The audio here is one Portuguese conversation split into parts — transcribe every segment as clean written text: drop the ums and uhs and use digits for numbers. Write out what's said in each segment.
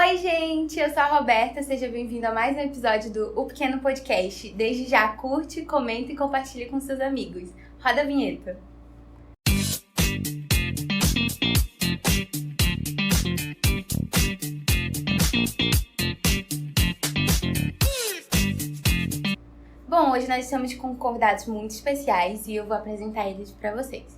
Oi, gente! Eu sou a Roberta, seja bem-vindo a mais um episódio do O Pequeno Podcast. Desde já, curte, comenta e compartilhe com seus amigos. Roda a vinheta. Bom, hoje nós estamos com convidados muito especiais e eu vou apresentar eles para vocês.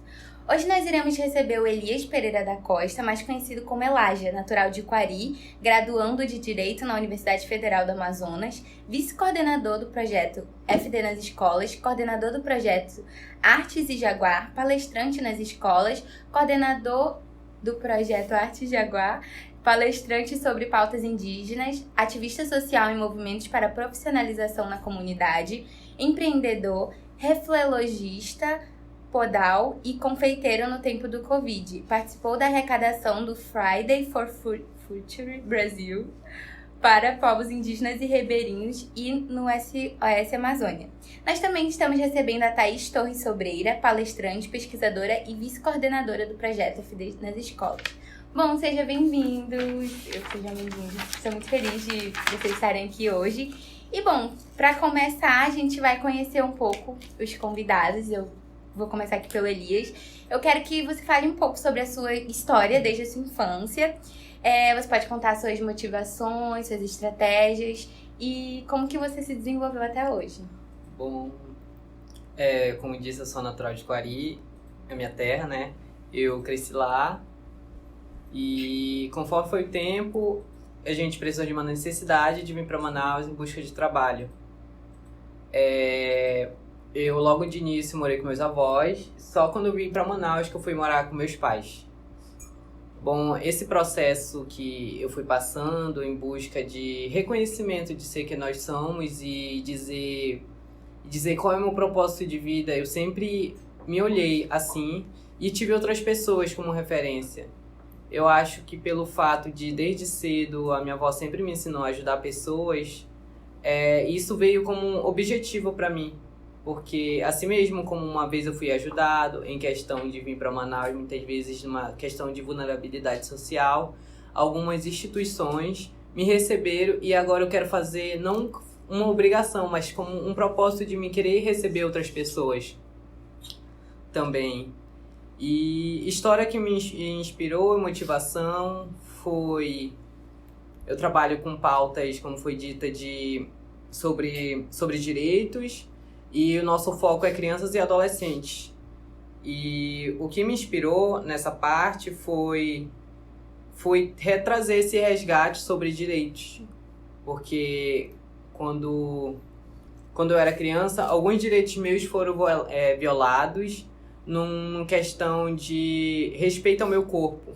Hoje nós iremos receber o Elias Pereira da Costa, mais conhecido como Elijah, natural de Quari, graduando de Direito na Universidade Federal do Amazonas, vice-coordenador do projeto FD nas escolas, coordenador do projeto Artes e Jaguar, palestrante nas escolas, coordenador do projeto Artes e Jaguar, palestrante sobre pautas indígenas, ativista social em movimentos para a profissionalização na comunidade, empreendedor, reflexologista, podal e confeiteiro no tempo do Covid. Participou da arrecadação do Friday for Future Brasil para povos indígenas e ribeirinhos e no SOS Amazônia. Nós também estamos recebendo a Thaís Torres Sobreira, palestrante, pesquisadora e vice-coordenadora do projeto FD nas escolas. Bom, sejam bem-vindos. Estou muito feliz de vocês estarem aqui hoje. E bom, para começar, a gente vai conhecer um pouco os convidados. Eu vou começar aqui pelo Elias. Eu quero que você fale um pouco sobre a sua história desde a sua infância. Você pode contar suas motivações, suas estratégias e como que você se desenvolveu até hoje. Bom, como disse, eu sou natural de Quari, é minha terra, né? Eu cresci lá e conforme foi o tempo, a gente precisou de uma necessidade de vir para Manaus em busca de trabalho. Eu logo de início morei com meus avós, só quando eu vim para Manaus que eu fui morar com meus pais. Bom, esse processo que eu fui passando em busca de reconhecimento de ser quem nós somos e dizer qual é o meu propósito de vida, eu sempre me olhei assim e tive outras pessoas como referência. Eu acho que pelo fato de, desde cedo, a minha avó sempre me ensinou a ajudar pessoas, isso veio como um objetivo para mim. Porque, assim mesmo como uma vez eu fui ajudado em questão de vir para Manaus, muitas vezes numa questão de vulnerabilidade social, algumas instituições me receberam e agora eu quero fazer, não uma obrigação, mas como um propósito de me querer receber outras pessoas também. E história que me inspirou e motivação foi... Eu trabalho com pautas, como foi dita, sobre direitos. E o nosso foco é crianças e adolescentes. E o que me inspirou nessa parte foi retrazer esse resgate sobre direitos. Porque quando eu era criança, alguns direitos meus foram violados numa questão de respeito ao meu corpo.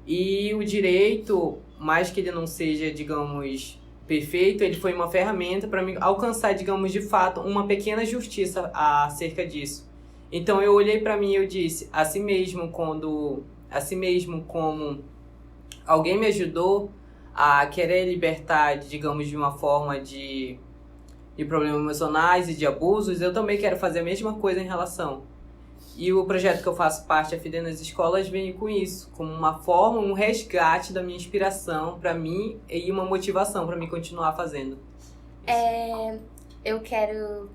E o direito, mais que ele não seja, digamos, perfeito, ele foi uma ferramenta para mim alcançar, digamos, de fato, uma pequena justiça acerca disso. Então eu olhei para mim e eu disse, assim mesmo como alguém me ajudou a querer libertar, digamos, de uma forma de problemas emocionais e de abusos, eu também quero fazer a mesma coisa em relação. E o projeto que eu faço parte, a FD nas escolas, vem com isso, como uma forma, um resgate da minha inspiração para mim e uma motivação para mim continuar fazendo. Eu quero...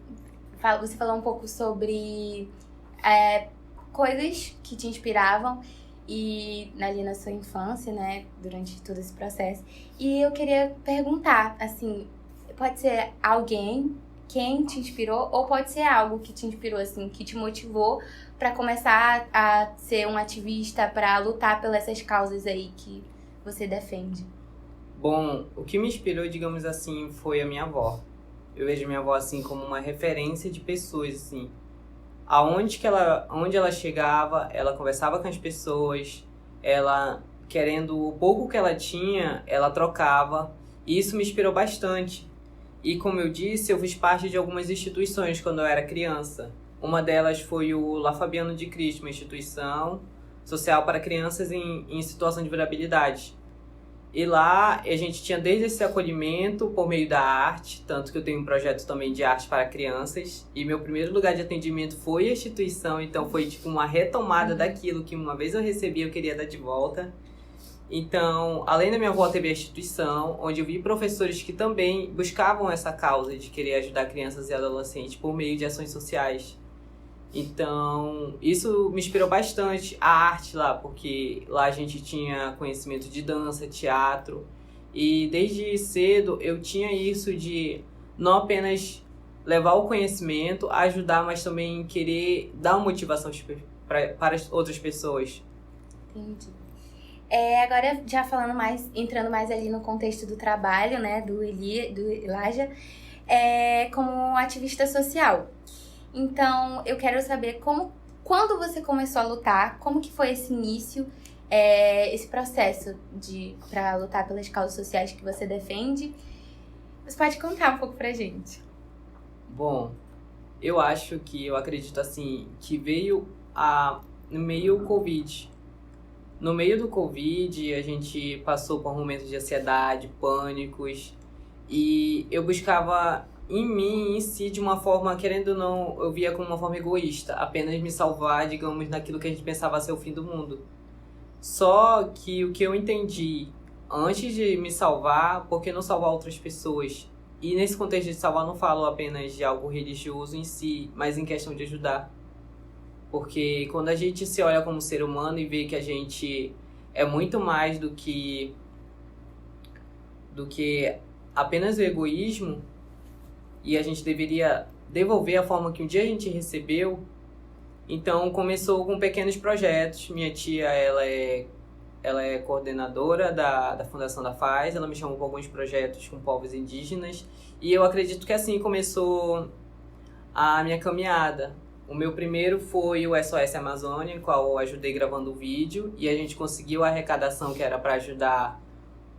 Você falou um pouco sobre coisas que te inspiravam e ali na sua infância, né, durante todo esse processo. E eu queria perguntar, assim, pode ser alguém quem te inspirou ou pode ser algo que te inspirou, assim, que te motivou para começar a ser um ativista, para lutar pelas essas causas aí que você defende? Bom, o que me inspirou, digamos assim, foi a minha avó. Eu vejo minha avó assim como uma referência de pessoas, assim. Onde ela chegava, ela conversava com as pessoas, ela, querendo o pouco que ela tinha, ela trocava. E isso me inspirou bastante. E como eu disse, eu fiz parte de algumas instituições quando eu era criança. Uma delas foi o La Fabiano de Cristo, uma instituição social para crianças em situação de vulnerabilidade. E lá a gente tinha desde esse acolhimento por meio da arte, tanto que eu tenho um projeto também de arte para crianças. E meu primeiro lugar de atendimento foi a instituição, então foi tipo uma retomada daquilo que uma vez eu recebi, eu queria dar de volta. Então, além da minha avó, teve a instituição, onde eu vi professores que também buscavam essa causa de querer ajudar crianças e adolescentes por meio de ações sociais. Então, isso me inspirou bastante a arte lá, porque lá a gente tinha conhecimento de dança, teatro, e desde cedo eu tinha isso de não apenas levar o conhecimento, ajudar, mas também querer dar uma motivação para as outras pessoas. Entendi. Agora, já falando mais, entrando mais ali no contexto do trabalho, né, do Elijah, como ativista social. Então, eu quero saber quando você começou a lutar, como que foi esse início, esse processo para lutar pelas causas sociais que você defende. Você pode contar um pouco pra gente? Bom, eu acredito assim, que veio no meio do Covid. No meio do Covid, a gente passou por momentos de ansiedade, pânicos, e eu buscava em mim, em si, de uma forma, querendo ou não, eu via como uma forma egoísta, apenas me salvar, digamos, naquilo que a gente pensava ser o fim do mundo. Só que o que eu entendi, antes de me salvar, por que não salvar outras pessoas? E nesse contexto de salvar, não falo apenas de algo religioso em si, mas em questão de ajudar. Porque quando a gente se olha como ser humano e vê que a gente é muito mais do que apenas o egoísmo, e a gente deveria devolver a forma que um dia a gente recebeu, então começou com pequenos projetos. Minha tia, ela é coordenadora da Fundação da Faz, ela me chamou para alguns projetos com povos indígenas, e eu acredito que assim começou a minha caminhada. O meu primeiro foi o SOS Amazônia, em qual eu ajudei gravando o vídeo, e a gente conseguiu a arrecadação que era para ajudar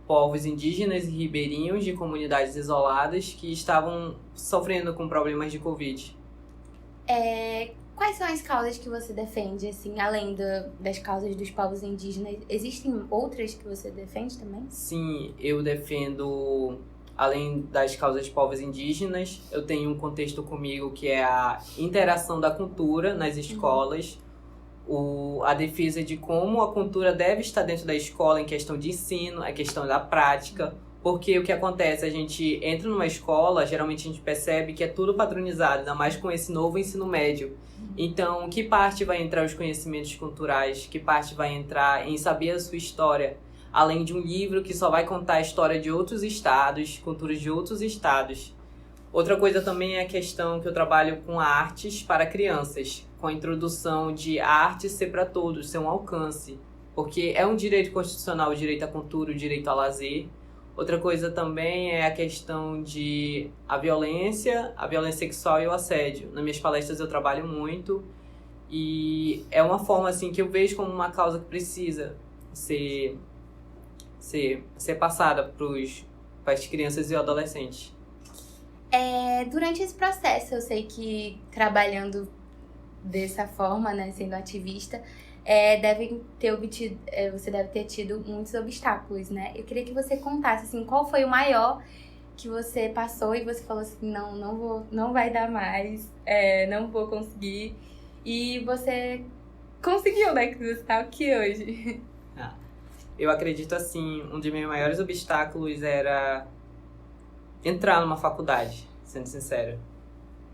povos indígenas e ribeirinhos de comunidades isoladas que estavam sofrendo com problemas de Covid. Quais são as causas que você defende, assim, além das causas dos povos indígenas? Existem outras que você defende também? Sim, eu defendo, além das causas de povos indígenas, eu tenho um contexto comigo que é a interação da cultura nas escolas, a defesa de como a cultura deve estar dentro da escola em questão de ensino, a questão da prática, porque o que acontece, a gente entra numa escola, geralmente a gente percebe que é tudo padronizado, ainda mais com esse novo ensino médio. Então, que parte vai entrar os conhecimentos culturais, que parte vai entrar em saber a sua história, além de um livro que só vai contar a história de outros estados, culturas de outros estados. Outra coisa também é a questão que eu trabalho com artes para crianças, com a introdução de arte ser para todos, ser um alcance, porque é um direito constitucional, o direito à cultura, o direito ao lazer. Outra coisa também é a questão de a violência sexual e o assédio. Nas minhas palestras eu trabalho muito e é uma forma assim que eu vejo como uma causa que precisa ser passada para as crianças e adolescentes. Durante esse processo, eu sei que trabalhando dessa forma, né, sendo ativista, você deve ter tido muitos obstáculos, né? Eu queria que você contasse, assim, qual foi o maior que você passou e você falou assim, não vai dar mais, não vou conseguir. E você conseguiu, né? Que você está aqui hoje. Eu acredito assim, um dos meus maiores obstáculos era entrar numa faculdade, sendo sincero.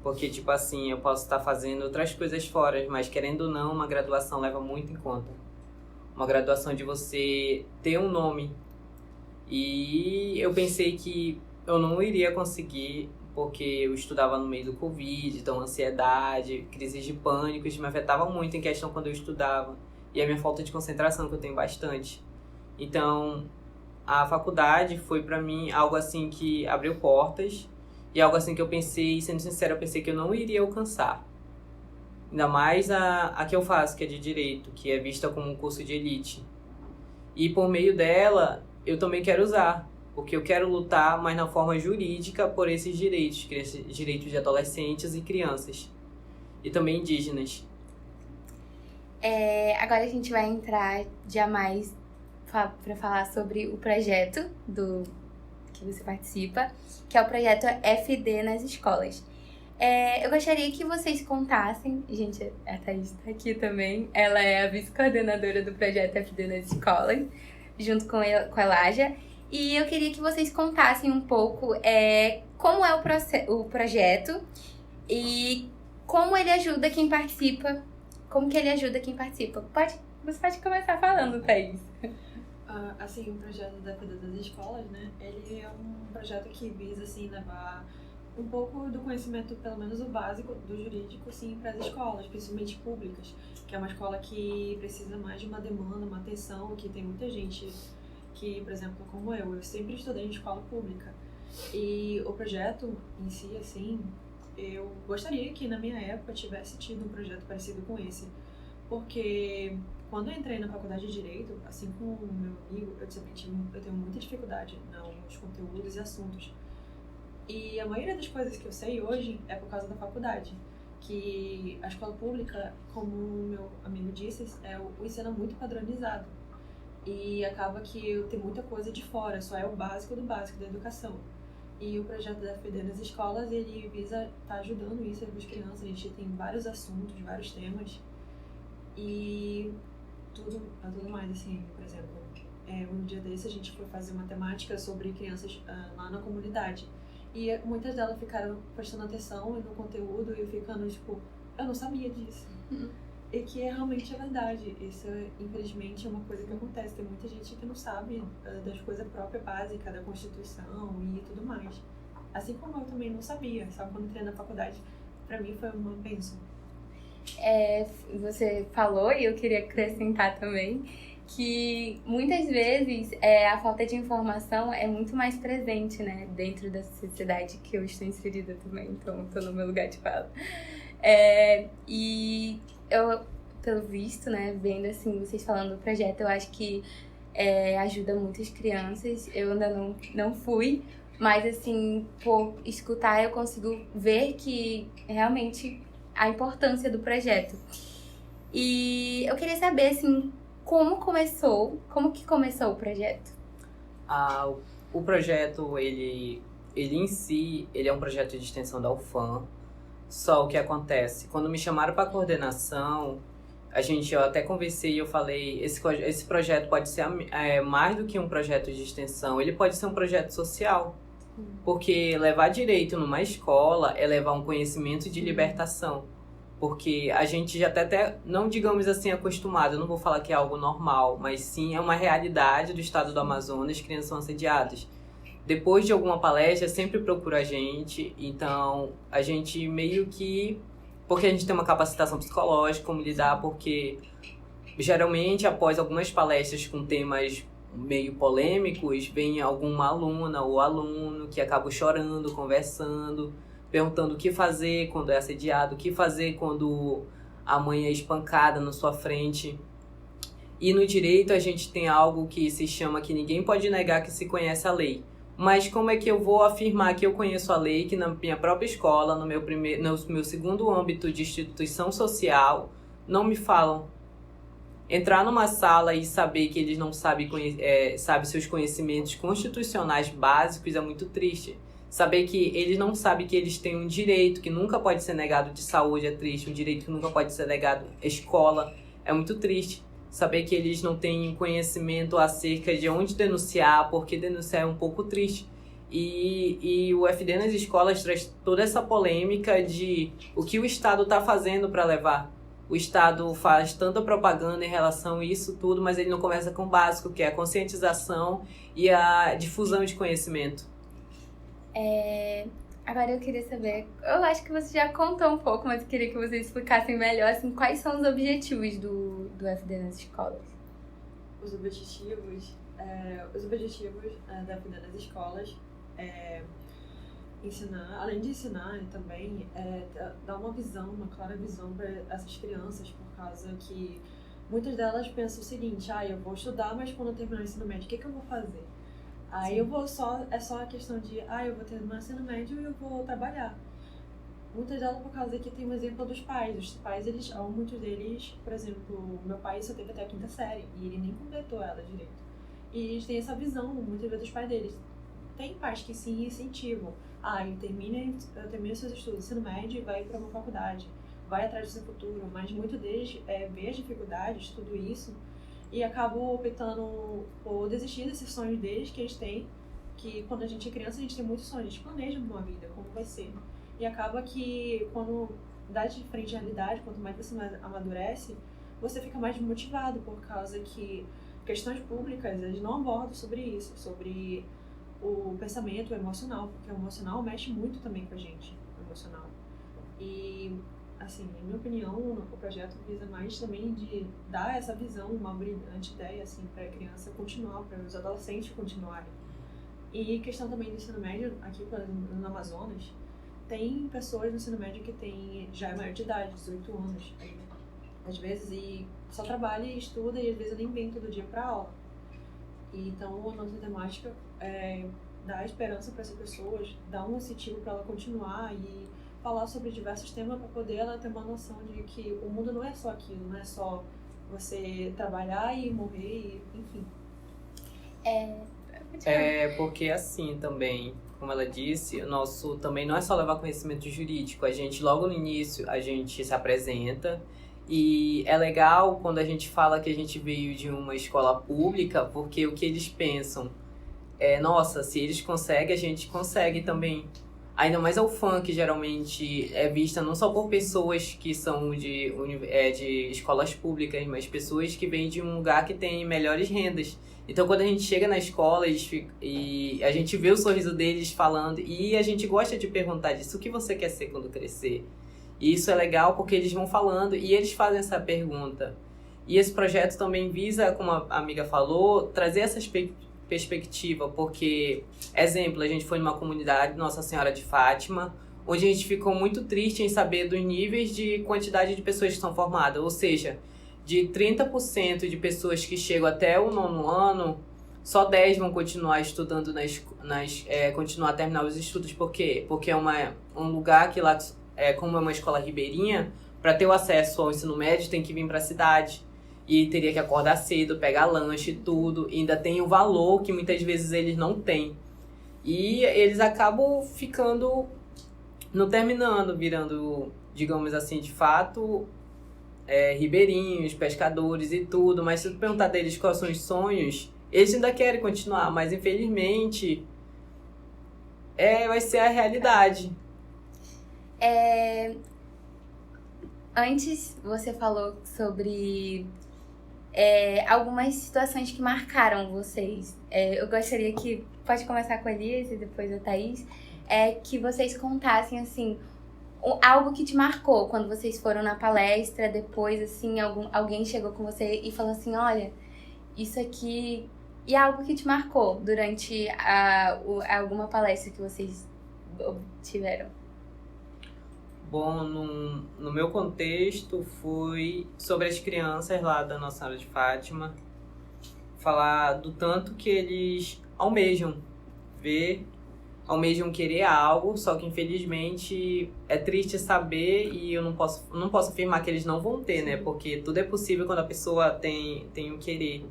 Porque, tipo assim, eu posso estar fazendo outras coisas fora, mas querendo ou não, uma graduação leva muito em conta. Uma graduação de você ter um nome. E eu pensei que eu não iria conseguir, porque eu estudava no meio do Covid, então ansiedade, crises de pânico, isso me afetava muito em questão quando eu estudava. E a minha falta de concentração, que eu tenho bastante. Então, a faculdade foi pra mim algo assim que abriu portas. E algo assim que eu pensei, sendo sincero, eu pensei que eu não iria alcançar. Ainda mais a que eu faço, que é de Direito, que é vista como um curso de elite. E por meio dela, eu também quero usar, porque eu quero lutar, mas na forma jurídica, por esses direitos de adolescentes e crianças. E também indígenas. Agora a gente vai entrar já mais para falar sobre o projeto que você participa, que é o projeto FD nas escolas. Eu gostaria que vocês contassem, gente, a Thaís está aqui também, ela é a vice-coordenadora do projeto FD nas escolas, junto com a Elaja. E eu queria que vocês contassem um pouco como é o projeto e como ele ajuda quem participa. Como que ele ajuda quem participa? Você pode começar falando, Thaís. Assim, o projeto da FD das Escolas, né? Ele é um projeto que visa, assim, levar um pouco do conhecimento, pelo menos o básico, do jurídico, sim, para as escolas, principalmente públicas, que é uma escola que precisa mais de uma demanda, uma atenção, que tem muita gente que, por exemplo, como eu sempre estudei em escola pública. E o projeto em si, assim, eu gostaria que na minha época tivesse tido um projeto parecido com esse, porque quando eu entrei na faculdade de Direito, assim como o meu amigo, eu tenho muita dificuldade nos conteúdos e assuntos. E a maioria das coisas que eu sei hoje é por causa da faculdade. Que a escola pública, como o meu amigo disse, o ensino é muito padronizado. E acaba que eu tenho muita coisa de fora, só é o básico do básico da educação. E o projeto da FD nas escolas, ele visa estar ajudando isso para as crianças. A gente tem vários assuntos, vários temas. E tudo mais, assim, por exemplo, um dia desse a gente foi fazer uma temática sobre crianças lá na comunidade. E muitas delas ficaram prestando atenção no conteúdo e ficando, tipo, eu não sabia disso. E que realmente é verdade. Isso, infelizmente, é uma coisa que acontece. Tem muita gente que não sabe das coisas próprias básicas, da Constituição e tudo mais. Assim como eu também não sabia, sabe? Quando entrei na faculdade, pra mim foi uma bênção. Você falou, e eu queria acrescentar também, que muitas vezes a falta de informação é muito mais presente, né, dentro da sociedade que eu estou inserida também, então estou no meu lugar de fala. E eu, pelo visto, né, vendo assim, vocês falando do projeto, eu acho que ajuda muitas crianças. Eu ainda não fui, mas assim, por escutar eu consigo ver que realmente a importância do projeto. E eu queria saber, assim, como que começou o projeto? O projeto, ele em si, ele é um projeto de extensão da UFAM. Só o que acontece, quando me chamaram para coordenação, eu até conversei e eu falei, esse projeto pode ser mais do que um projeto de extensão, ele pode ser um projeto social. Porque levar direito numa escola é levar um conhecimento de libertação. Porque a gente já até, não digamos assim, acostumado, eu não vou falar que é algo normal, mas sim é uma realidade do estado do Amazonas, crianças são assediadas. Depois de alguma palestra, sempre procura a gente, então a gente meio que... Porque a gente tem uma capacitação psicológica, como lidar, porque geralmente após algumas palestras com temas meio polêmicos, vem alguma aluna ou aluno que acaba chorando, conversando, perguntando o que fazer quando é assediado, o que fazer quando a mãe é espancada na sua frente. E no direito a gente tem algo que se chama que ninguém pode negar que se conhece a lei. Mas como é que eu vou afirmar que eu conheço a lei, que na minha própria escola, no meu segundo âmbito de instituição social, não me falam? Entrar numa sala e saber que eles não sabem seus conhecimentos constitucionais básicos é muito triste. Saber que eles não sabem que eles têm um direito que nunca pode ser negado de saúde é triste, um direito que nunca pode ser negado escola é muito triste. Saber que eles não têm conhecimento acerca de onde denunciar, porque denunciar é um pouco triste. E o FD nas escolas traz toda essa polêmica de o que o Estado está fazendo para levar. O Estado faz tanta propaganda em relação a isso tudo, mas ele não começa com o básico, que é a conscientização e a difusão de conhecimento. Agora eu queria saber, eu acho que você já contou um pouco, mas eu queria que vocês explicassem melhor, assim, quais são os objetivos do FD nas escolas? Os objetivos da FD nas escolas é ensinar, além de ensinar também, dar uma visão, uma clara visão para essas crianças, por causa que muitas delas pensam o seguinte, eu vou estudar, mas quando eu terminar o ensino médio, o que eu vou fazer? Aí é só a questão de, eu vou terminar o ensino médio e eu vou trabalhar. Muitas delas por causa que tem um exemplo dos pais. Os pais, muitos deles, por exemplo, meu pai só teve até a 5ª série e ele nem completou ela direito. E eles têm essa visão, muitas vezes, dos pais deles. Tem pais que sim incentivam. Termina seus estudos, ensino médio e vai para uma faculdade. Vai atrás do seu futuro. Mas muitos deles vê as dificuldades, tudo isso, e acabam optando por desistir desses sonhos deles que eles têm, que quando a gente é criança a gente tem muitos sonhos, a gente planeja uma vida, como vai ser. E acaba que quando dá de frente à realidade, quanto mais você amadurece, você fica mais motivado, por causa que questões públicas, eles não abordam sobre isso, sobre o pensamento, o emocional, porque o emocional mexe muito também com a gente, o emocional. E, assim, em minha opinião, o projeto visa mais também de dar essa visão, uma brilhante ideia, assim, para a criança continuar, para os adolescentes continuarem. E questão também do ensino médio, aqui no Amazonas, tem pessoas no ensino médio que tem já é maior de idade, 18 anos, às vezes, e só trabalha e estuda, e às vezes nem vem todo dia para aula. E, então, a nossa temática é dar esperança para essas pessoas, dar um incentivo para ela continuar e falar sobre diversos temas para poder ela ter uma noção de que o mundo não é só aquilo, não é só você trabalhar e morrer, enfim. Porque assim também, como ela disse, o nosso também não é só levar conhecimento jurídico. A gente, logo no início, a gente se apresenta. E é legal quando a gente fala que a gente veio de uma escola pública, porque o que eles pensam é, nossa, se eles conseguem, a gente consegue também. Ainda mais a UFAM, que geralmente é vista não só por pessoas que são de escolas públicas, mas pessoas que vêm de um lugar que tem melhores rendas. Então, quando a gente chega na escola e a gente vê o sorriso deles falando, e a gente gosta de perguntar disso, o que você quer ser quando crescer? E isso é legal porque eles vão falando e eles fazem essa pergunta. E esse projeto também visa, como a amiga falou, trazer essa perspectiva, porque, exemplo, a gente foi numa comunidade, Nossa Senhora de Fátima, onde a gente ficou muito triste em saber dos níveis de quantidade de pessoas que são formadas, ou seja, de 30% de pessoas que chegam até o 9º ano, só 10 vão continuar estudando, continuar a terminar os estudos. Por quê? Porque é um lugar que lá, como é uma escola ribeirinha, para ter o acesso ao ensino médio tem que vir para a cidade. E teria que acordar cedo, pegar lanche e tudo. E ainda tem o valor que muitas vezes eles não têm. E eles acabam ficando, não terminando, virando, digamos assim, de fato, ribeirinhos, pescadores e tudo. Mas se tu perguntar deles quais são os sonhos, eles ainda querem continuar. Mas infelizmente, vai ser a realidade. Antes você falou sobre algumas situações que marcaram vocês. Eu gostaria que, pode começar com a Elias e depois a Thaís, que vocês contassem, assim, algo que te marcou quando vocês foram na palestra, depois, assim, alguém chegou com você e falou assim, olha, isso aqui... E algo que te marcou durante alguma palestra que vocês tiveram. Bom, no meu contexto foi sobre as crianças lá da Nossa Senhora de Fátima, falar do tanto que eles almejam querer algo, só que infelizmente é triste saber e eu não posso afirmar que eles não vão ter, né? Porque tudo é possível quando a pessoa tem o querer.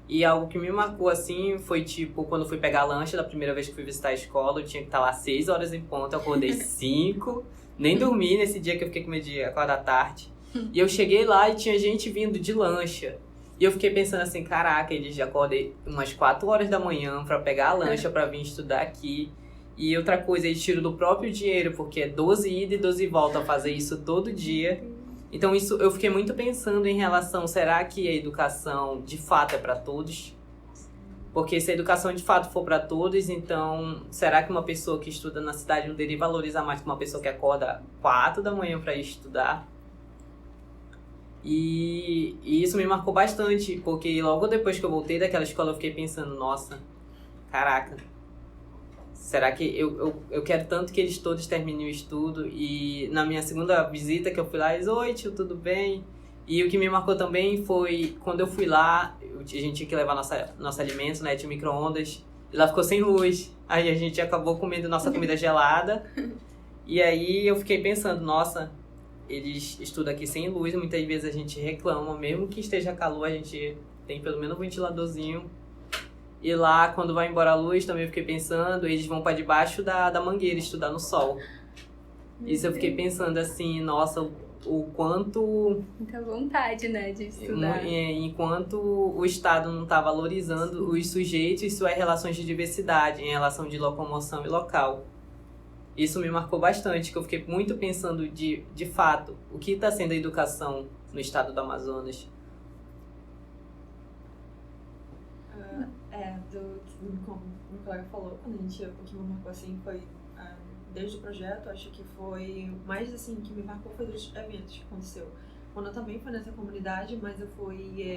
E algo que me marcou assim foi tipo, quando eu fui pegar lanche da primeira vez que fui visitar a escola, eu tinha que estar lá 6 horas em ponto, eu acordei 5. Nem dormi nesse dia que eu fiquei com medo de acordar tarde. E eu cheguei lá e tinha gente vindo de lancha. E eu fiquei pensando assim, caraca, eles já acordei umas 4 horas da manhã pra pegar a lancha pra vir estudar aqui. E outra coisa, eles tiram do próprio dinheiro, porque é 12 ida e 12 volta a fazer isso todo dia. Então isso eu fiquei muito pensando em relação, será que a educação de fato é pra todos? Porque se a educação de fato for para todos, então será que uma pessoa que estuda na cidade não deveria valorizar mais que uma pessoa que acorda 4 da manhã para ir estudar? E isso me marcou bastante, porque logo depois que eu voltei daquela escola eu fiquei pensando, nossa, caraca, será que eu quero tanto que eles todos terminem o estudo? E na minha segunda visita que eu fui lá, eles, oi tio, tudo bem? E o que me marcou também foi, quando eu fui lá, a gente tinha que levar nosso alimento, né, tinha micro-ondas, e lá ficou sem luz. Aí a gente acabou comendo nossa comida gelada. E aí eu fiquei pensando, nossa, eles estudam aqui sem luz, muitas vezes a gente reclama, mesmo que esteja calor, a gente tem pelo menos um ventiladorzinho. E lá, quando vai embora a luz, também eu fiquei pensando, eles vão para debaixo da mangueira estudar no sol. Isso eu fiquei pensando assim, nossa, o quanto... Muita vontade, né, de estudar. Enquanto o Estado não está valorizando os sujeitos e suas relações de diversidade, em relação de locomoção e local. Isso me marcou bastante, que eu fiquei muito pensando de fato, o que está sendo a educação no estado do Amazonas. Como o colega falou, quando o que me marcou assim foi, desde o projeto, acho que foi mais assim, que me marcou foi dos eventos que aconteceu. Quando eu também fui nessa comunidade, mas eu fui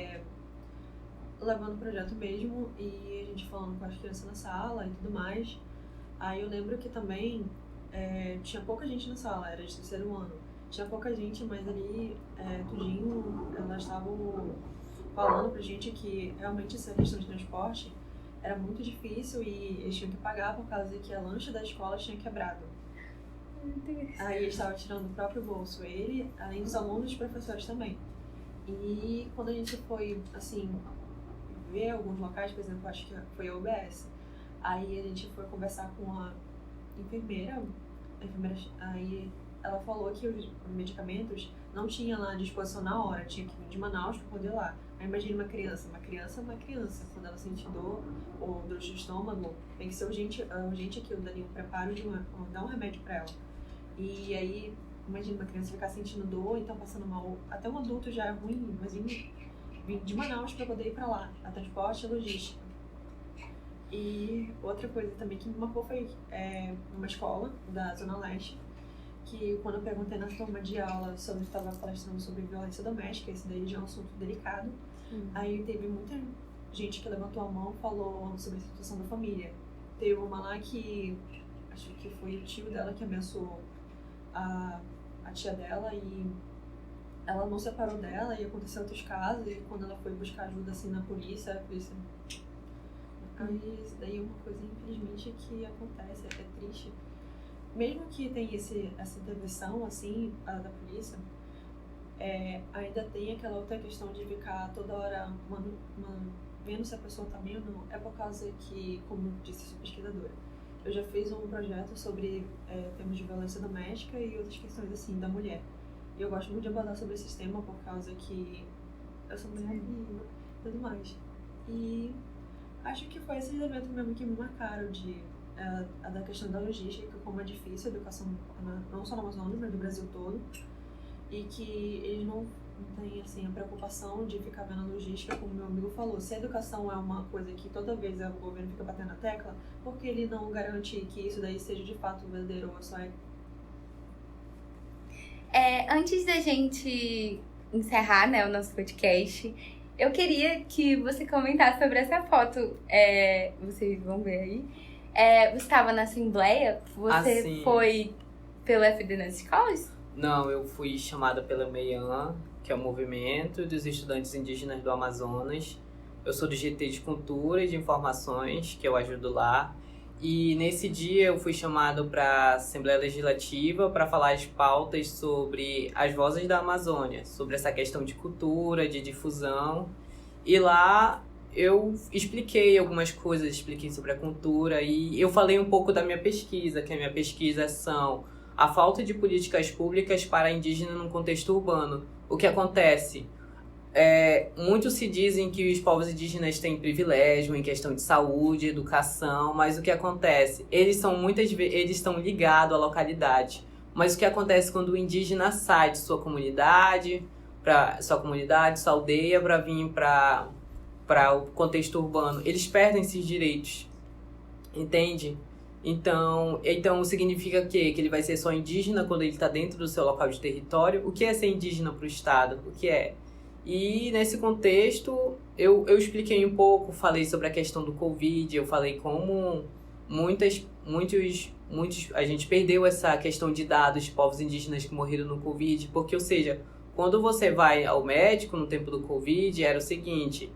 levando o projeto mesmo e a gente falando com as crianças na sala e tudo mais. Aí eu lembro que também tinha pouca gente na sala, era de terceiro ano. Tinha pouca gente, mas ali, tudinho, elas estavam falando pra gente que realmente essa questão de transporte era muito difícil e eles tinham que pagar por causa de que a lancha da escola tinha quebrado. Meu Deus. Aí ele estava tirando do próprio bolso, ele, além dos alunos e dos professores também. E quando a gente foi, assim, ver alguns locais, por exemplo, acho que foi a UBS, aí a gente foi conversar com a enfermeira, aí ela falou que os medicamentos não tinha lá à disposição na hora, tinha que vir de Manaus para poder ir lá. Aí imagine uma criança, quando ela sentir dor ou dor de estômago, tem que ser urgente aquilo, dali um preparo dar um remédio para ela. E aí, imagina uma criança ficar sentindo dor, então passando mal, até um adulto já é ruim, mas vir de Manaus para poder ir para lá, a transporte e logística. E outra coisa também que me marcou foi numa escola da Zona Leste, que quando eu perguntei na turma de aula sobre estava palestrando sobre violência doméstica, esse daí já é um assunto delicado, aí teve muita gente que levantou a mão e falou sobre a situação da família. Teve uma lá que, acho que foi o tio dela que ameaçou a tia dela e ela não separou dela e aconteceu outros casos e quando ela foi buscar ajuda assim na polícia, a polícia... Aí isso daí é uma coisa, infelizmente, que acontece, é triste. Mesmo que tenha essa intervenção, assim, da polícia, ainda tem aquela outra questão de ficar toda hora vendo se a pessoa tá bem ou não. É por causa que, como disse a pesquisadora, eu já fiz um projeto sobre temas de violência doméstica e outras questões, assim, da mulher. E eu gosto muito de abordar sobre esse tema por causa que eu sou mulher e tudo mais. E acho que foi esses eventos mesmo que me marcaram, da questão da logística, como é difícil a educação, não só no Amazonas, mas no Brasil todo, e que eles não têm assim, a preocupação de ficar vendo a logística, como meu amigo falou. Se a educação é uma coisa que toda vez o governo fica batendo na tecla, por que ele não garante que isso daí seja de fato verdadeiro ou só Antes da gente encerrar, né, o nosso podcast, eu queria que você comentasse sobre essa foto. Vocês vão ver aí. Você estava na Assembleia? Você foi pelo FD nas escolas? Não, eu fui chamada pela MEIAN, que é o Movimento dos Estudantes Indígenas do Amazonas. Eu sou do GT de Cultura e de Informações, que eu ajudo lá. E nesse dia eu fui chamado para a Assembleia Legislativa para falar as pautas sobre as vozes da Amazônia, sobre essa questão de cultura, de difusão. E lá eu expliquei algumas coisas, expliquei sobre a cultura e eu falei um pouco da minha pesquisa, que a minha pesquisa são a falta de políticas públicas para indígena no contexto urbano. O que acontece? Muitos se dizem que os povos indígenas têm privilégio em questão de saúde, educação, mas o que acontece? Eles estão ligados à localidade. Mas o que acontece quando o indígena sai de sua comunidade, sua aldeia, para vir para o contexto urbano? Eles perdem esses direitos, entende? Então significa que ele vai ser só indígena quando ele está dentro do seu local de território. O que é ser indígena para o Estado? O que é? E nesse contexto, eu expliquei um pouco, falei sobre a questão do Covid, eu falei como a gente perdeu essa questão de dados de povos indígenas que morreram no Covid, porque, ou seja, quando você vai ao médico no tempo do Covid, era o seguinte,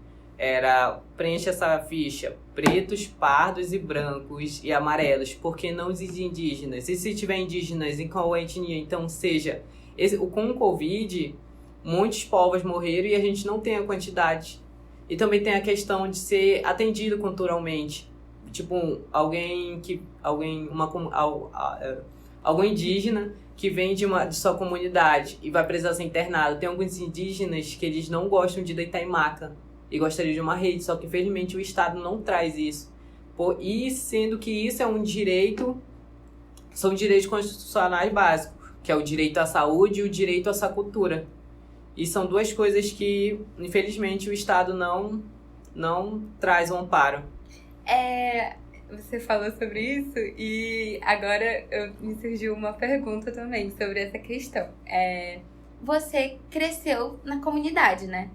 preenche essa ficha, pretos, pardos e brancos e amarelos, porque não os indígenas? E se tiver indígenas, em qual etnia? Então, seja, com o Covid... muitos povos morreram e a gente não tem a quantidade. E também tem a questão de ser atendido culturalmente. Tipo, algum indígena que vem de sua comunidade e vai precisar ser internado. Tem alguns indígenas que eles não gostam de deitar em maca e gostariam de uma rede, só que infelizmente o Estado não traz isso. E sendo que isso é um direito, são direitos constitucionais básicos, que é o direito à saúde e o direito à cultura. E são duas coisas que, infelizmente, o Estado não traz um amparo. Você falou sobre isso e agora me surgiu uma pergunta também sobre essa questão. Você cresceu na comunidade, né?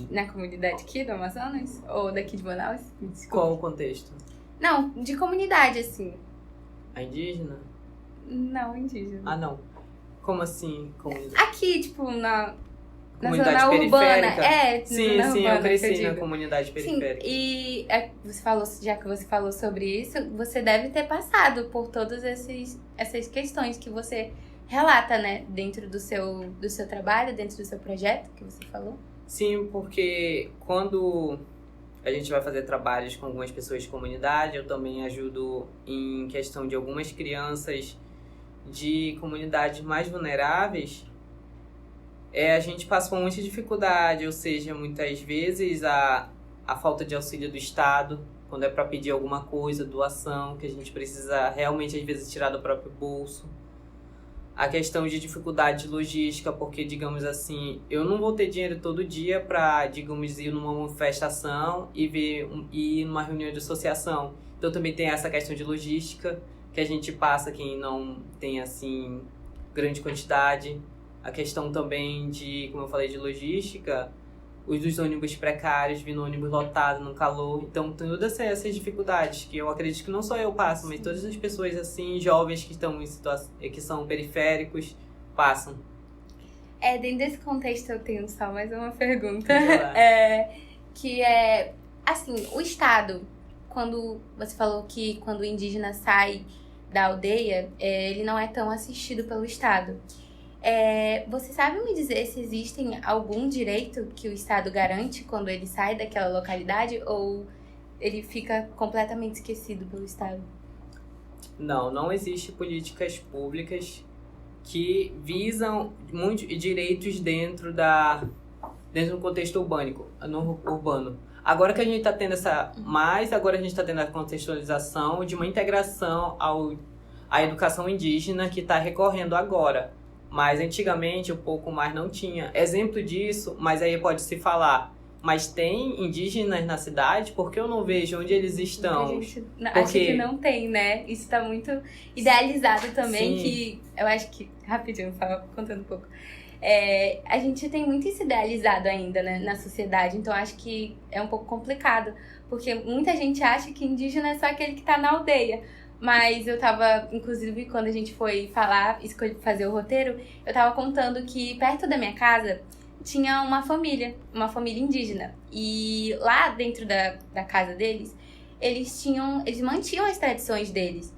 Na comunidade aqui do Amazonas? Ou daqui de Manaus? Desculpa. Qual o contexto? Não, de comunidade, assim. A indígena? Não, indígena. Ah, não. Como assim? Comunidade? Aqui, tipo, na Comunidade zona urbana. periférica? Sim, na zona urbana, eu cresci que na digo. comunidade periférica. Sim, e já que você falou sobre isso, você deve ter passado por todas essas questões que você relata, né? Dentro do seu trabalho, dentro do seu projeto que você falou. Sim, porque quando a gente vai fazer trabalhos com algumas pessoas de comunidade, eu também ajudo em questão de algumas crianças de comunidades mais vulneráveis. A gente passa por muita dificuldade, ou seja, muitas vezes a falta de auxílio do Estado, quando é para pedir alguma coisa, doação, que a gente precisa realmente às vezes tirar do próprio bolso. A questão de dificuldade de logística, porque, digamos assim, eu não vou ter dinheiro todo dia para, digamos, ir numa manifestação e ir numa reunião de associação. Então também tem essa questão de logística, que a gente passa quem não tem, assim, grande quantidade. A questão também de, como eu falei, de logística, os dos ônibus precários, vindo ônibus lotado no calor. Então, tem todas essas dificuldades que eu acredito que não só eu passo, mas todas as pessoas, assim, jovens que estão que são periféricos, passam. Dentro desse contexto eu tenho só mais uma pergunta. Que é, assim, o Estado, quando você falou que quando o indígena sai da aldeia, ele não é tão assistido pelo Estado. Você sabe me dizer se existem algum direito que o Estado garante quando ele sai daquela localidade ou ele fica completamente esquecido pelo Estado? Não existe políticas públicas que visam muitos direitos dentro do contexto urbano. Agora que a gente está tendo agora a gente está tendo a contextualização de uma integração à educação indígena que está recorrendo agora. Mas antigamente um pouco mais não tinha. Exemplo disso, mas aí pode se falar, mas tem indígenas na cidade? Por que eu não vejo onde eles estão? Acho que não tem, né? Isso tá muito idealizado também, Sim. Que eu acho que, rapidinho, só contando um pouco. A gente tem muito isso idealizado ainda, né, na sociedade, então acho que é um pouco complicado, porque muita gente acha que indígena é só aquele que tá na aldeia. Mas eu tava, inclusive, quando a gente foi fazer o roteiro, eu tava contando que perto da minha casa tinha uma família indígena. E lá dentro da casa deles, eles mantinham as tradições deles.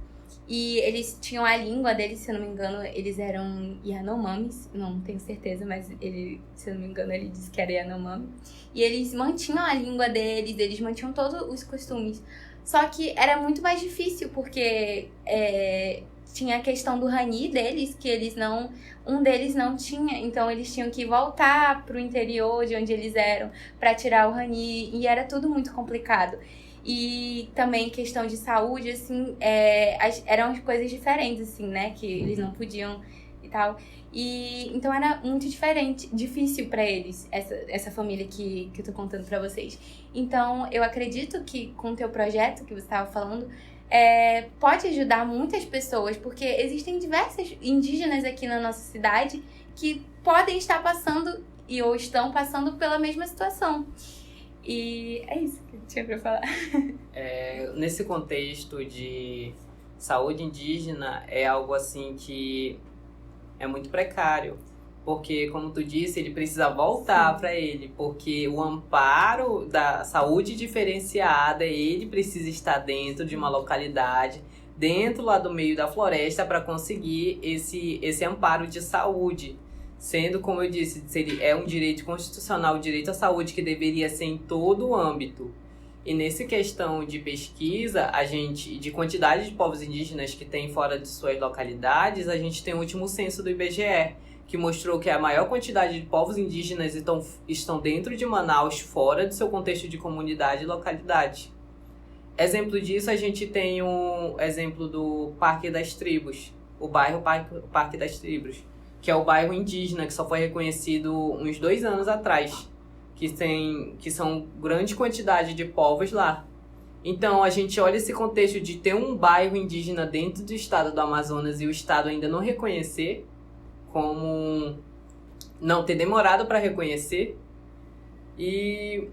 E eles tinham a língua deles, se eu não me engano, eles eram Yanomamis, não tenho certeza, mas se eu não me engano, ele disse que era Yanomami. E eles mantinham a língua deles, eles mantinham todos os costumes. Só que era muito mais difícil, porque tinha a questão do Rani deles, que um deles não tinha, então eles tinham que voltar pro interior de onde eles eram para tirar o Rani, e era tudo muito complicado. E também questão de saúde, assim, eram coisas diferentes, assim, né, que eles não podiam e tal. E então era muito difícil para eles, essa família que eu tô contando para vocês. Então eu acredito que com o teu projeto que você estava falando, pode ajudar muitas pessoas, porque existem diversas indígenas aqui na nossa cidade que podem estar passando ou estão passando pela mesma situação. E é isso que eu tinha para falar. Nesse contexto de saúde indígena, é algo assim que é muito precário, porque, como tu disse, ele precisa voltar para ele, porque o amparo da saúde diferenciada, ele precisa estar dentro de uma localidade, dentro lá do meio da floresta, para conseguir esse amparo de saúde. Sendo, como eu disse, é um direito constitucional, o direito à saúde, que deveria ser em todo o âmbito. E nessa questão de pesquisa, de quantidade de povos indígenas que tem fora de suas localidades, a gente tem o último censo do IBGE, que mostrou que a maior quantidade de povos indígenas estão dentro de Manaus, fora do seu contexto de comunidade e localidade. Exemplo disso, a gente tem um exemplo do Parque das Tribos, o bairro Parque das Tribos, que é o bairro indígena, que só foi reconhecido uns 2 anos atrás, que são grande quantidade de povos lá. Então, a gente olha esse contexto de ter um bairro indígena dentro do estado do Amazonas e o estado ainda não reconhecer, como não ter demorado para reconhecer. E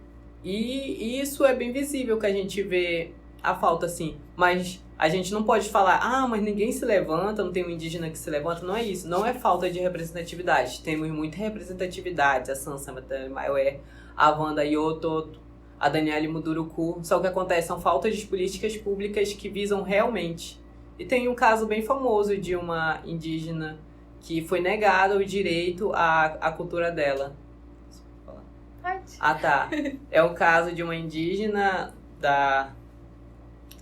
isso é bem visível, que a gente vê a falta, assim. Mas a gente não pode falar, mas ninguém se levanta, não tem um indígena que se levanta. Não é isso. Não é falta de representatividade. Temos muita representatividade. A Sansa Maiué, a Wanda Yoto, a Daniele Muduruku. Só que acontece, são faltas de políticas públicas que visam realmente. E tem um caso bem famoso de uma indígena que foi negado o direito à cultura dela. Pode. Ah, tá. É o caso de uma indígena da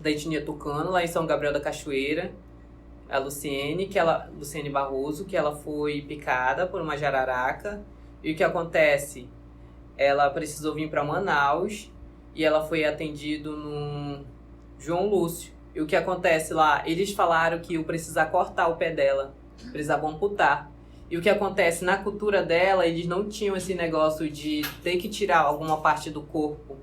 etnia tucano, lá em São Gabriel da Cachoeira, a Luciene Barroso, que ela foi picada por uma jararaca. E o que acontece? Ela precisou vir para Manaus e ela foi atendida no João Lúcio. E o que acontece lá? Eles falaram que iam precisar cortar o pé dela, precisavam amputar. E o que acontece? Na cultura dela, eles não tinham esse negócio de ter que tirar alguma parte do corpo.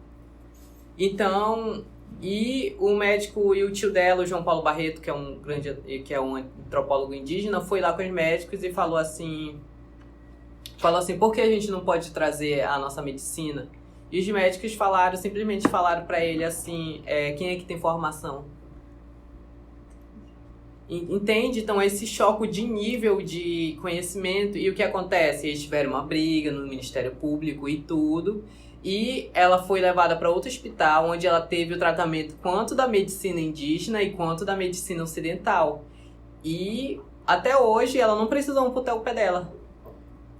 Então, e o médico e o tio dela, o João Paulo Barreto, que é um antropólogo indígena, foi lá com os médicos e falou assim, por que a gente não pode trazer a nossa medicina? E os médicos simplesmente falaram para ele assim, quem é que tem formação? Entende? Então, esse choque de nível de conhecimento. E o que acontece? Eles tiveram uma briga no Ministério Público e tudo. E ela foi levada para outro hospital, onde ela teve o tratamento quanto da medicina indígena e quanto da medicina ocidental. E até hoje ela não precisou amputar o pé dela.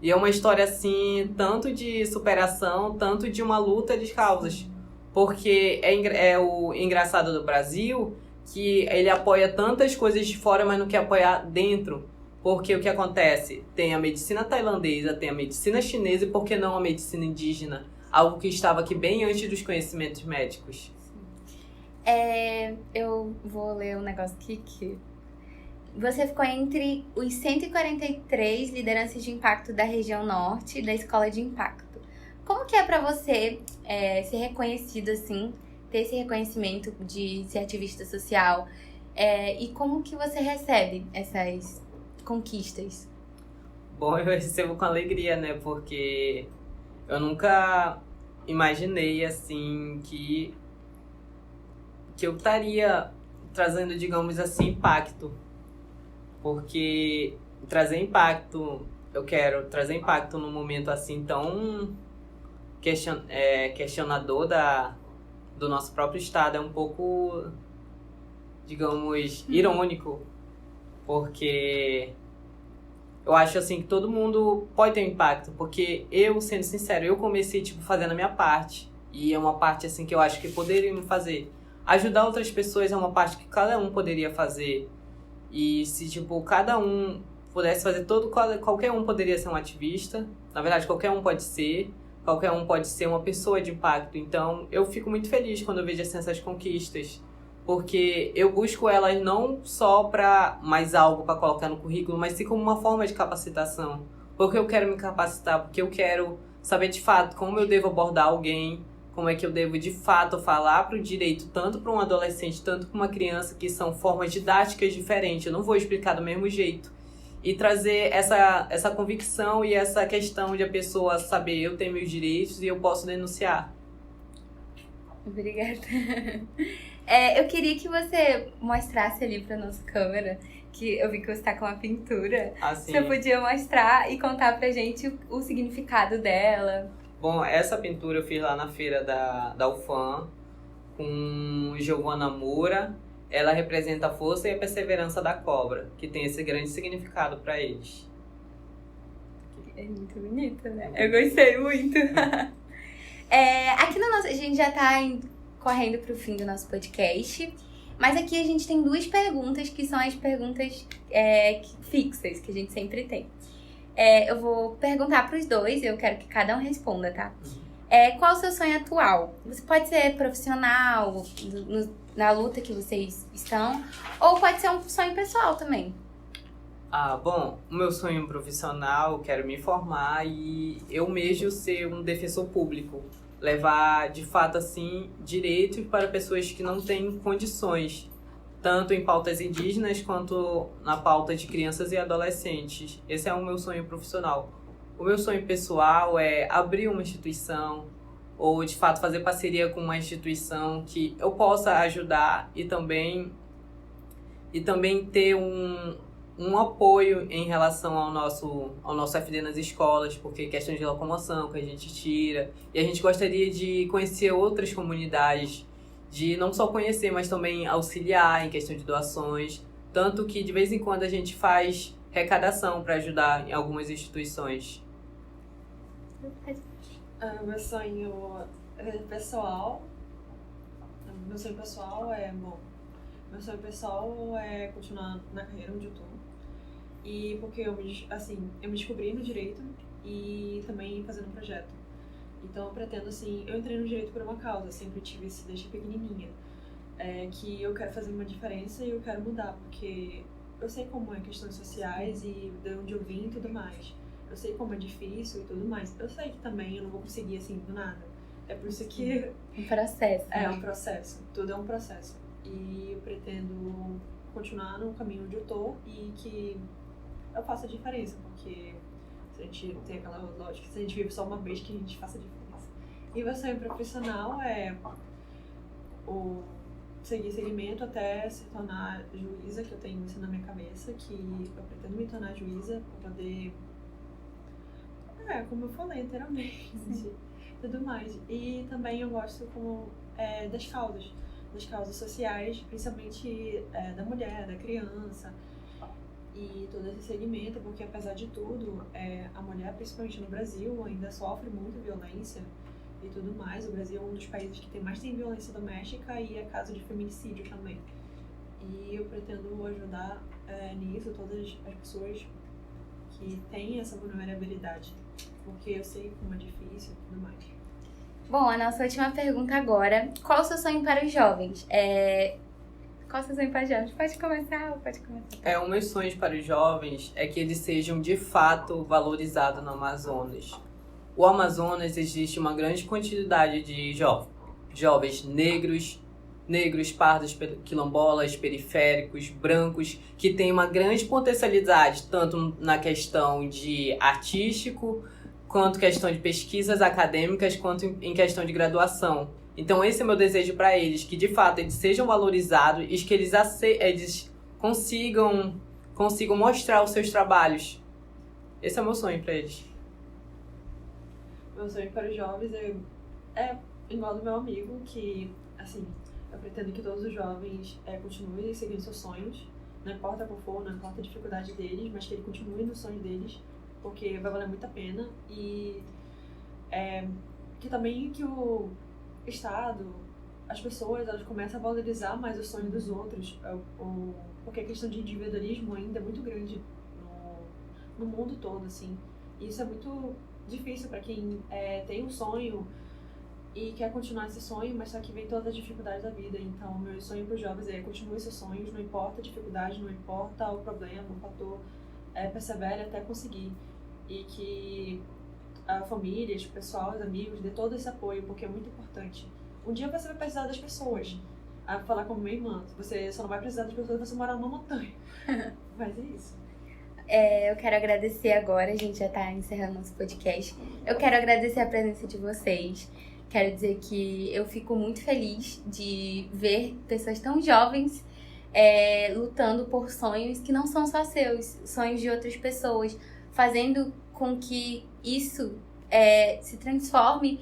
E é uma história assim, tanto de superação, tanto de uma luta de causas. Porque é o engraçado do Brasil, que ele apoia tantas coisas de fora, mas não quer apoiar dentro. Porque o que acontece? Tem a medicina tailandesa, tem a medicina chinesa e por que não a medicina indígena? Algo que estava aqui bem antes dos conhecimentos médicos. Eu vou ler um negócio aqui que... Você ficou entre os 143 lideranças de impacto da região norte da Escola de Impacto. Como que é pra você ser reconhecido assim, ter esse reconhecimento de ser ativista social? E como que você recebe essas conquistas? Bom, eu recebo com alegria, né? Porque eu nunca imaginei, assim, que eu estaria trazendo, digamos assim, impacto. Porque eu quero trazer impacto num momento assim tão questionador do nosso próprio estado. É um pouco, digamos, irônico. Porque eu acho assim que todo mundo pode ter um impacto. Porque eu, sendo sincero, eu comecei fazendo a minha parte. E é uma parte assim que eu acho que poderíamos fazer. Ajudar outras pessoas é uma parte que cada um poderia fazer. E se, cada um pudesse fazer qualquer um poderia ser um ativista. Na verdade, qualquer um pode ser uma pessoa de impacto. Então, eu fico muito feliz quando eu vejo essas conquistas. Porque eu busco elas não só para mais algo para colocar no currículo, mas sim como uma forma de capacitação. Porque eu quero me capacitar, porque eu quero saber de fato como eu devo abordar alguém, como é que eu devo, de fato, falar para o direito, tanto para um adolescente, tanto para uma criança, que são formas didáticas diferentes. Eu não vou explicar do mesmo jeito. E trazer essa convicção e essa questão de a pessoa saber, eu tenho meus direitos e eu posso denunciar. Obrigada. Eu queria que você mostrasse ali para nossa câmera, que eu vi que você está com uma pintura. Assim. Você podia mostrar e contar pra gente o significado dela. Bom, essa pintura eu fiz lá na feira da UFAM, com Giovanna Moura. Ela representa a força e a perseverança da cobra, que tem esse grande significado para eles. É muito bonita, né? Eu gostei muito. Aqui no nosso... A gente já tá correndo para o fim do nosso podcast. Mas aqui a gente tem 2 perguntas que são as perguntas fixas que a gente sempre tem. Eu vou perguntar para os 2, eu quero que cada um responda, tá? Qual o seu sonho atual? Você pode ser profissional, na luta que vocês estão, ou pode ser um sonho pessoal também. Bom, o meu sonho profissional, eu quero me formar e eu mesmo ser um defensor público. Levar, de fato, assim, direitos para pessoas que não têm condições, tanto em pautas indígenas quanto na pauta de crianças e adolescentes. Esse é o meu sonho profissional. O meu sonho pessoal é abrir uma instituição ou, de fato, fazer parceria com uma instituição que eu possa ajudar e também ter um apoio em relação ao nosso FD nas escolas, porque questão de locomoção que a gente tira. E a gente gostaria de conhecer outras comunidades, de não só conhecer, mas também auxiliar em questão de doações. Tanto que, de vez em quando, a gente faz arrecadação para ajudar em algumas instituições. Meu sonho pessoal... Meu sonho pessoal é continuar na carreira onde eu tô. E porque eu me descobri no direito e também fazendo um projeto. Então eu pretendo, eu entrei no direito por uma causa, sempre tive isso desde pequenininha. Que eu quero fazer uma diferença e eu quero mudar, porque eu sei como é questões sociais e de onde eu vim e tudo mais. Eu sei como é difícil e tudo mais. Eu sei que também eu não vou conseguir do nada. É por isso que... Um processo. É um processo, tudo é um processo. E eu pretendo continuar no caminho onde eu tô e que eu faça a diferença, porque se a gente tem aquela lógica, se a gente vive só uma vez, que a gente faça a diferença. E meu sonho profissional é seguir segmento até se tornar juíza, que eu tenho isso na minha cabeça, que eu pretendo me tornar juíza para poder, como eu falei anteriormente, tudo mais. E também eu gosto das causas sociais, principalmente da mulher, da criança e todo esse segmento, porque apesar de tudo, a mulher, principalmente no Brasil, ainda sofre muito violência e tudo mais. O Brasil é um dos países que mais tem violência doméstica e é caso de feminicídio também. E eu pretendo ajudar nisso todas as pessoas que têm essa vulnerabilidade, porque eu sei como é difícil e tudo mais. Bom, a nossa última pergunta agora. Qual o seu sonho para os jovens? Qual o seu sonho para os jovens? Pode começar. Um meus sonhos para os jovens é que eles sejam, de fato, valorizados no Amazonas. O Amazonas existe uma grande quantidade de jovens negros, pardos, quilombolas, periféricos, brancos, que têm uma grande potencialidade, tanto na questão de artístico, quanto questão de pesquisas acadêmicas, quanto em questão de graduação. Então esse é o meu desejo para eles, que de fato eles sejam valorizados e que eles consigam mostrar os seus trabalhos. Esse é o meu sonho para eles. Meu sonho para os jovens é igual do meu amigo, que, eu pretendo que todos os jovens continuem seguindo seus sonhos, não importa qual for, não importa a dificuldade deles, mas que ele continue no sonho deles, porque vai valer muito a pena. E que também que o Estado, as pessoas, elas começam a valorizar mais o sonho dos outros, porque a questão de individualismo ainda é muito grande no mundo todo, E isso é muito difícil para quem tem um sonho e quer continuar esse sonho, mas só que vem todas as dificuldades da vida. Então, meu sonho para os jovens é continue seus sonhos, não importa a dificuldade, não importa o problema, o fator, persevere até conseguir. E que a família, o pessoal, os amigos, dê todo esse apoio, porque é muito importante. Um dia você vai precisar das pessoas. Falar como minha irmã, você só não vai precisar das pessoas se você morar numa montanha. Mas é isso. Eu quero agradecer agora, a gente já tá encerrando nosso podcast. Eu quero agradecer a presença de vocês. Quero dizer que eu fico muito feliz de ver pessoas tão jovens lutando por sonhos que não são só seus, sonhos de outras pessoas, fazendo com que isso se transforme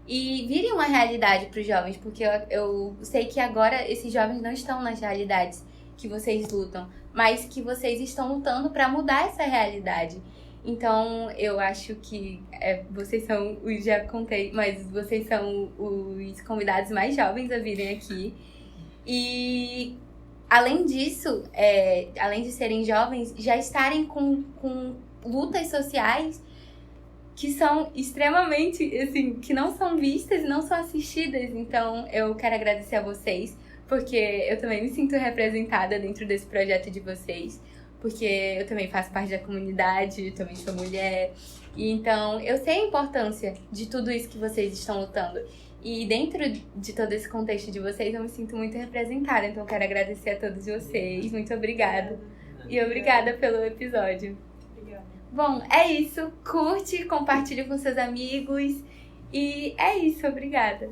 e vire uma realidade para os jovens, porque eu sei que agora esses jovens não estão nas realidades que vocês lutam, mas que vocês estão lutando para mudar essa realidade. Então, eu acho que vocês são, já contei, mas vocês são os convidados mais jovens a virem aqui. E, além disso, além de serem jovens, já estarem com lutas sociais que são extremamente, assim, que não são vistas e não são assistidas. Então, eu quero agradecer a vocês, porque eu também me sinto representada dentro desse projeto de vocês, porque eu também faço parte da comunidade, também sou mulher. E então, eu sei a importância de tudo isso que vocês estão lutando. E dentro de todo esse contexto de vocês, eu me sinto muito representada. Então, eu quero agradecer a todos vocês. Muito obrigada. E obrigada pelo episódio. Bom, é isso. Curte, compartilhe com seus amigos. E é isso. Obrigada.